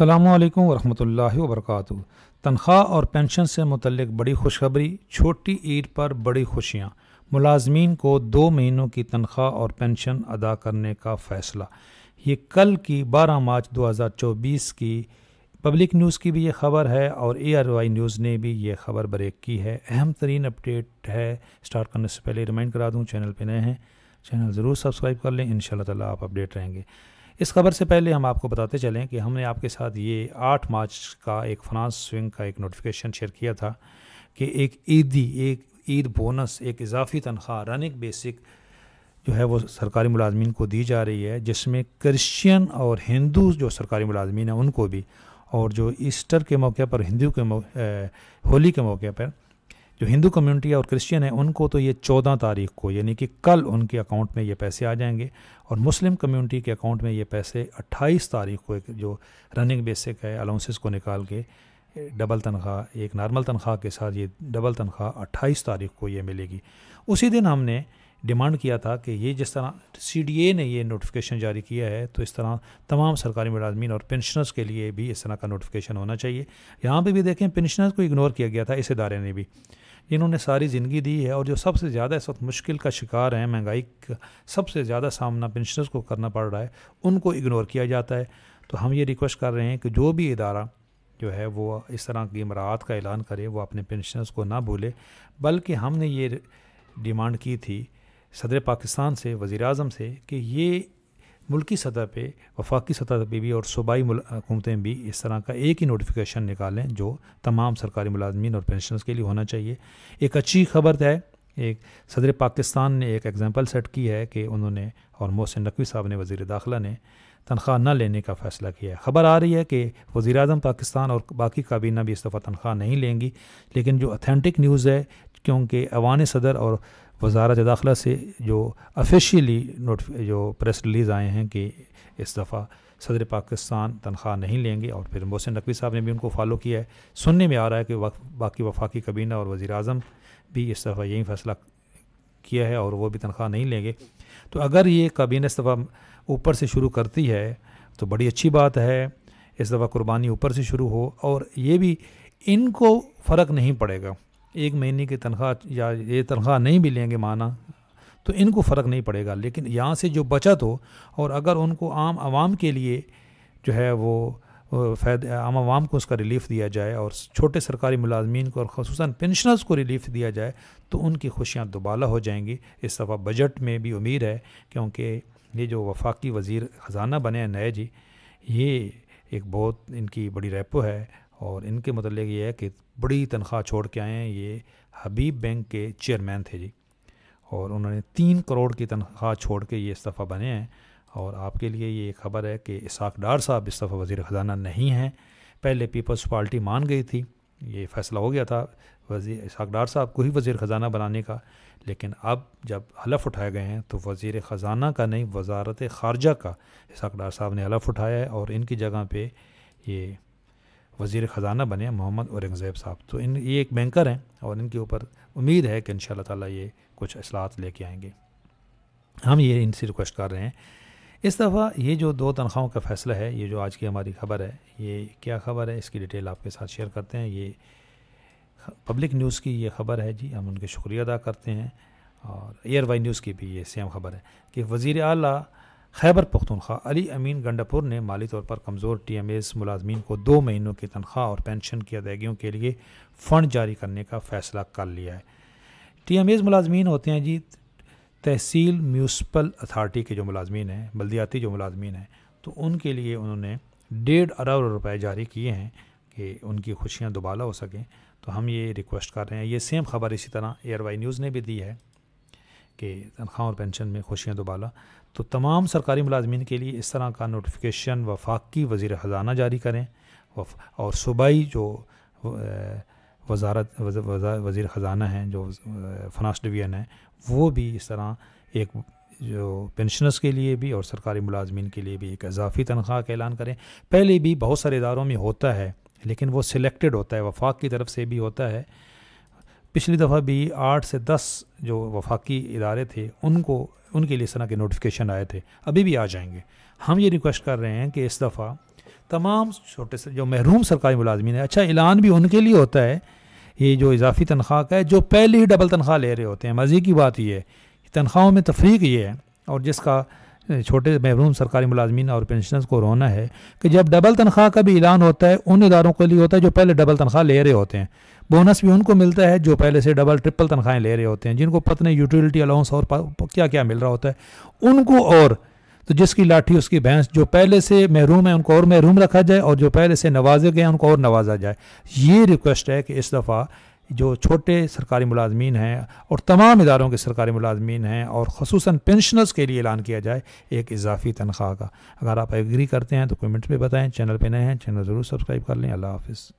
السلام علیکم ورحمۃ اللہ وبرکاتہ۔ تنخواہ اور پینشن سے متعلق بڑی خوشخبری، چھوٹی عید پر بڑی خوشیاں، ملازمین کو 2 مہینوں کی تنخواہ اور پینشن ادا کرنے کا فیصلہ۔ یہ کل کی 12 مارچ 2024 کی پبلک نیوز کی بھی یہ خبر ہے اور ARY نیوز نے بھی یہ خبر بریک کی ہے۔ اہم ترین اپڈیٹ ہے۔ سٹارٹ کرنے سے پہلے ریمائنڈ کرا دوں، چینل پہ نئے ہیں چینل ضرور سبسکرائب کر لیں، انشاءاللہ تعالیٰ آپ اپڈیٹ رہیں گے۔ اس خبر سے پہلے ہم آپ کو بتاتے چلیں کہ ہم نے آپ کے ساتھ یہ 8 مارچ کا ایک فنانس سوئنگ کا ایک نوٹیفیکیشن شیئر کیا تھا کہ ایک عید بونس، ایک اضافی تنخواہ رننگ بیسک جو ہے وہ سرکاری ملازمین کو دی جا رہی ہے، جس میں کرسچین اور ہندو جو سرکاری ملازمین ہیں ان کو بھی، اور جو ایسٹر کے موقع پر ہولی کے موقع پر جو ہندو کمیونٹی اور کرسچین ہیں ان کو تو یہ 14 تاریخ کو یعنی کہ کل ان کے اکاؤنٹ میں یہ پیسے آ جائیں گے، اور مسلم کمیونٹی کے اکاؤنٹ میں یہ پیسے 28 تاریخ کو جو رننگ بیسک ہے الاؤنسز کو نکال کے ڈبل تنخواہ، ایک نارمل تنخواہ کے ساتھ یہ ڈبل تنخواہ 28 تاریخ کو یہ ملے گی۔ اسی دن ہم نے ڈیمانڈ کیا تھا کہ یہ جس طرح CDA نے یہ نوٹیفیکیشن جاری کیا ہے تو اس طرح تمام سرکاری ملازمین اور پینشنرز کے لیے بھی اس طرح کا نوٹیفیکیشن ہونا چاہیے۔ یہاں پہ بھی دیکھیں پینشنرز کو اگنور کیا گیا تھا اس ادارے نے بھی، جنہوں نے ساری زندگی دی ہے اور جو سب سے زیادہ اس وقت مشکل کا شکار ہیں، مہنگائی کا سب سے زیادہ سامنا پینشنرز کو کرنا پڑ رہا ہے، ان کو اگنور کیا جاتا ہے۔ تو ہم یہ ریکویسٹ کر رہے ہیں کہ جو بھی ادارہ جو ہے وہ اس طرح کی مراعات کا اعلان کرے وہ اپنے پینشنرز کو نہ بھولے، بلکہ ہم نے یہ ڈیمانڈ کی تھی صدر پاکستان سے، وزیر اعظم سے، کہ یہ ملکی سطح پہ، وفاقی سطح پہ بھی اور صوبائی حکومتیں بھی اس طرح کا ایک ہی نوٹیفیکیشن نکالیں جو تمام سرکاری ملازمین اور پینشنرز کے لیے ہونا چاہیے۔ ایک اچھی خبر ہے، ایک صدر پاکستان نے ایک ایگزامپل سیٹ کی ہے کہ انہوں نے، اور محسن نقوی صاحب نے، وزیر داخلہ نے تنخواہ نہ لینے کا فیصلہ کیا ہے۔ خبر آ رہی ہے کہ وزیر اعظم پاکستان اور باقی کابینہ بھی اس دفعہ تنخواہ نہیں لیں گی، لیکن جو اتھینٹک نیوز ہے، کیونکہ ایوان صدر اور وزارت داخلہ سے جو آفیشیلی جو پریس ریلیز آئے ہیں کہ اس دفعہ صدر پاکستان تنخواہ نہیں لیں گے، اور پھر محسن نقوی صاحب نے بھی ان کو فالو کیا ہے۔ سننے میں آ رہا ہے کہ باقی وفاقی کابینہ اور وزیر اعظم بھی اس دفعہ یہی فیصلہ کیا ہے اور وہ بھی تنخواہ نہیں لیں گے۔ تو اگر یہ کابینہ اس دفعہ اوپر سے شروع کرتی ہے تو بڑی اچھی بات ہے، اس دفعہ قربانی اوپر سے شروع ہو، اور یہ بھی ان کو فرق نہیں پڑے گا، 1 مہینے کی تنخواہ یا یہ تنخواہ نہیں بھی لیں گے مانا تو ان کو فرق نہیں پڑے گا، لیکن یہاں سے جو بچت ہو، اور اگر ان کو عام عوام کے لیے جو ہے وہ عام عوام کو اس کا ریلیف دیا جائے اور چھوٹے سرکاری ملازمین کو اور خصوصاً پینشنرز کو ریلیف دیا جائے تو ان کی خوشیاں دوبالا ہو جائیں گی۔ اس دفعہ بجٹ میں بھی امید ہے، کیونکہ یہ جو وفاقی وزیر خزانہ بنے ہیں نئے جی، یہ ایک بہت ان کی بڑی ریپو ہے، اور ان کے متعلق یہ ہے کہ بڑی تنخواہ چھوڑ کے آئے ہیں۔ یہ حبیب بینک کے چیئرمین تھے جی، اور انہوں نے 3 کروڑ کی تنخواہ چھوڑ کے یہ اس دفعہ بنے ہیں، اور آپ کے لیے یہ خبر ہے کہ اسحاق ڈار صاحب اس دفعہ وزیر خزانہ نہیں ہیں۔ پہلے پیپلز پارٹی مان گئی تھی، یہ فیصلہ ہو گیا تھا اسحاق ڈار صاحب کو ہی وزیر خزانہ بنانے کا، لیکن اب جب حلف اٹھائے گئے ہیں تو وزیر خزانہ کا نہیں، وزارت خارجہ کا اسحاق ڈار صاحب نے حلف اٹھایا ہے، اور ان کی جگہ پہ یہ وزیر خزانہ بنے محمد اورنگزیب صاحب۔ تو یہ ایک بینکر ہیں اور ان کے اوپر امید ہے کہ انشاءاللہ تعالیٰ یہ کچھ اصلاحات لے کے آئیں گے۔ ہم یہ ان سے ریکویسٹ کر رہے ہیں۔ اس دفعہ یہ جو 2 تنخواہوں کا فیصلہ ہے، یہ جو آج کی ہماری خبر ہے، یہ کیا خبر ہے اس کی ڈیٹیل آپ کے ساتھ شیئر کرتے ہیں۔ یہ پبلک نیوز کی یہ خبر ہے جی، ہم ان کے شکریہ ادا کرتے ہیں، اور ARY نیوز کی بھی یہ سیم خبر ہے کہ وزیر اعلیٰ خیبر پختونخوا علی امین گنڈاپور نے مالی طور پر کمزور TMAs ملازمین کو 2 مہینوں کی تنخواہ اور پینشن کی ادائیگیوں کے لیے فنڈ جاری کرنے کا فیصلہ کر لیا ہے۔ TMAs ملازمین ہوتے ہیں جی تحصیل میونسپل اتھارٹی کے جو ملازمین ہیں، بلدیاتی جو ملازمین ہیں، تو ان کے لیے انہوں نے 1.5 ارب روپے جاری کیے ہیں کہ ان کی خوشیاں دوبالا ہو سکیں۔ تو ہم یہ ریکویسٹ کر رہے ہیں، یہ سیم خبر اسی طرح ARY نیوز نے بھی دی ہے کہ تنخواہ اور پینشن میں خوشیاں دوبالا۔ تو تمام سرکاری ملازمین کے لیے اس طرح کا نوٹیفیکیشن وفاقی وزیر خزانہ جاری کریں، اور صوبائی جو وزیر خزانہ ہیں، جو فنانس ڈویژن ہیں، وہ بھی اس طرح ایک جو پینشنرز کے لیے بھی اور سرکاری ملازمین کے لیے بھی ایک اضافی تنخواہ کا اعلان کریں۔ پہلے بھی بہت سارے اداروں میں ہوتا ہے، لیکن وہ سلیکٹڈ ہوتا ہے، وفاق کی طرف سے بھی ہوتا ہے۔ پچھلی دفعہ بھی 8 سے 10 جو وفاقی ادارے تھے ان کے لیے اس طرح کے نوٹیفیکیشن آئے تھے، ابھی بھی آ جائیں گے۔ ہم یہ ریکویسٹ کر رہے ہیں کہ اس دفعہ تمام چھوٹے سے جو محروم سرکاری ملازمین ہیں، اچھا اعلان بھی ان کے لیے ہوتا ہے یہ جو اضافی تنخواہ کا ہے جو پہلے ہی ڈبل تنخواہ لے رہے ہوتے ہیں. مزے کی بات یہ ہے تنخواہوں میں تفریق یہ ہے، اور جس کا چھوٹے محروم سرکاری ملازمین اور پینشنرز کو رونا ہے کہ جب ڈبل تنخواہ کا بھی اعلان ہوتا ہے ان اداروں کے لیے ہوتا ہے جو پہلے ڈبل تنخواہ لے رہے ہوتے ہیں. بونس بھی ان کو ملتا ہے جو پہلے سے ڈبل ٹرپل تنخواہیں لے رہے ہوتے ہیں، جن کو پتہ نہیں یوٹیلٹی الاؤنس اور کیا کیا مل رہا ہوتا ہے ان کو. اور تو جس کی لاٹھی اس کی بھینس، جو پہلے سے محروم ہیں ان کو اور محروم رکھا جائے اور جو پہلے سے نوازے گئے ہیں ان کو اور نوازا جائے. یہ ریکویسٹ ہے کہ اس دفعہ جو چھوٹے سرکاری ملازمین ہیں اور تمام اداروں کے سرکاری ملازمین ہیں اور خصوصاً پینشنرز کے لیے اعلان کیا جائے ایک اضافی تنخواہ کا. اگر آپ ایگری کرتے ہیں تو کمنٹس میں بتائیں. چینل پہ نئے ہیں چینل ضرور سبسکرائب کر لیں. اللہ حافظ.